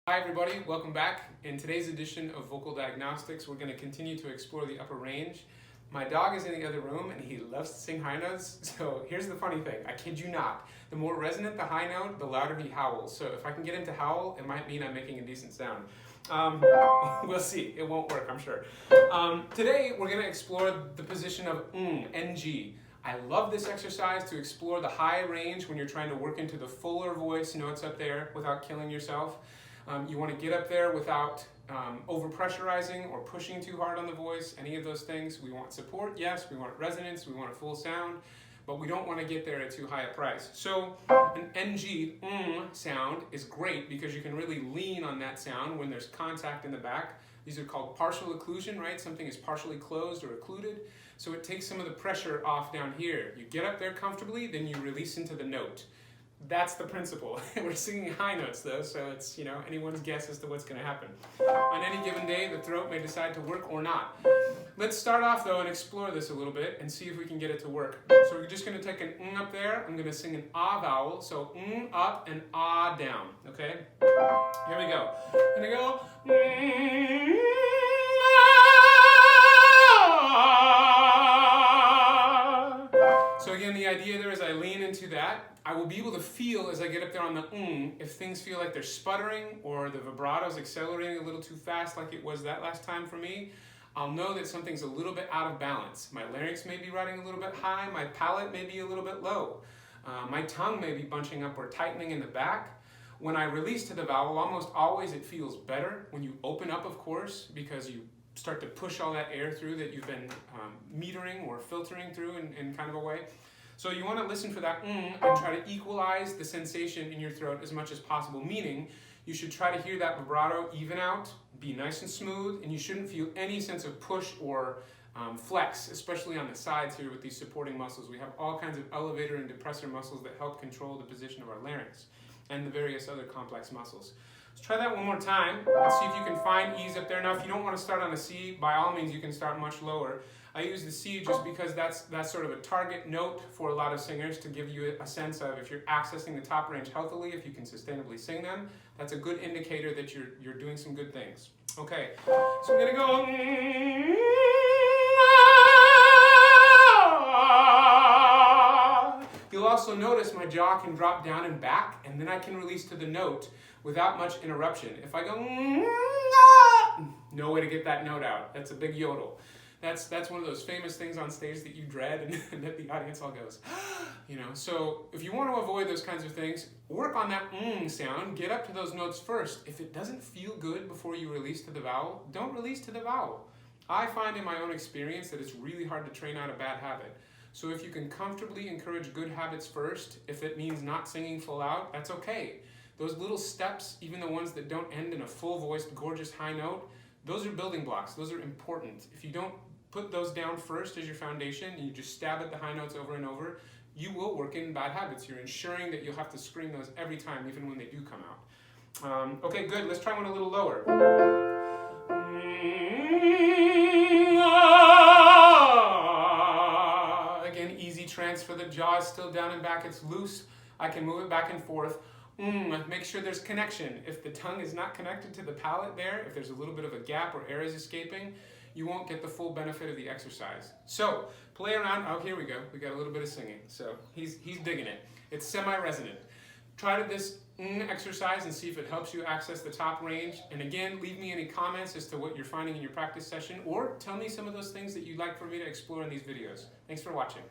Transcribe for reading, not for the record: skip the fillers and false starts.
Hi everybody, welcome back. In today's edition of Vocal Diagnostics, we're going to continue to explore the upper range. My dog is in the other room and he loves to sing high notes, so here's the funny thing, I kid you not. The more resonant the high note, the louder he howls. So if I can get him to howl, it might mean I'm making a decent sound. We'll see, it won't work, I'm sure. Today we're going to explore the position of NG. I love this exercise to explore the high range when you're trying to work into the fuller voice notes up there without killing yourself. You want to get up there without over-pressurizing or pushing too hard on the voice, any of those things. We want support, yes, we want resonance, we want a full sound, but we don't want to get there at too high a price. So an NG sound is great because you can really lean on that sound when there's contact in the back. These are called partial occlusion, right? Something is partially closed or occluded. So it takes some of the pressure off down here. You get up there comfortably, then you release into the note. That's the principle. We're singing high notes though, so it's, anyone's guess as to what's going to happen. On any given day, the throat may decide to work or not. Let's start off though and explore this a little bit and see if we can get it to work. So we're just going to take an up there. I'm going to sing an ah vowel, so up and ah down, okay? Here we go. I'm going to go So again, the idea there is I lean into that. I will be able to feel as I get up there on the if things feel like they're sputtering or the vibrato is accelerating a little too fast like it was that last time for me. I'll know that something's a little bit out of balance. My larynx may be riding a little bit high, my palate may be a little bit low. My tongue may be bunching up or tightening in the back. When I release to the vowel, almost always it feels better. When you open up, of course, because you start to push all that air through that you've been metering or filtering through in kind of a way. So you want to listen for that and try to equalize the sensation in your throat as much as possible, meaning you should try to hear that vibrato even out, be nice and smooth, and you shouldn't feel any sense of push or flex, especially on the sides here with these supporting muscles. We have all kinds of elevator and depressor muscles that help control the position of our larynx and the various other complex muscles. Let's try that one more time and see if you can find ease up there. Now, if you don't want to start on a C, by all means, you can start much lower. I use the C just because that's sort of a target note for a lot of singers to give you a sense of if you're accessing the top range healthily, if you can sustainably sing them, that's a good indicator that you're doing some good things. Okay, so I'm gonna go. You'll also notice my jaw can drop down and back, and then I can release to the note without much interruption. If I go, no way to get that note out. That's a big yodel. That's one of those famous things on stage that you dread and that the audience all goes, So if you want to avoid those kinds of things, work on that sound, get up to those notes first. If it doesn't feel good before you release to the vowel, don't release to the vowel. I find in my own experience that it's really hard to train out a bad habit. So if you can comfortably encourage good habits first, if it means not singing full out, that's okay. Those little steps, even the ones that don't end in a full-voiced, gorgeous high note, those are building blocks. Those are important. If you don't put those down first as your foundation and you just stab at the high notes over and over, you will work in bad habits. You're ensuring that you'll have to scream those every time, even when they do come out. Okay, good. Let's try one a little lower. Again, easy transfer. The jaw is still down and back. It's loose. I can move it back and forth. Make sure there's connection. If the tongue is not connected to the palate there, if there's a little bit of a gap or air is escaping, you won't get the full benefit of the exercise. So, play around. Oh, here we go. We got a little bit of singing. So, he's digging it. It's semi-resonant. Try this exercise and see if it helps you access the top range. And again, leave me any comments as to what you're finding in your practice session, or tell me some of those things that you'd like for me to explore in these videos. Thanks for watching.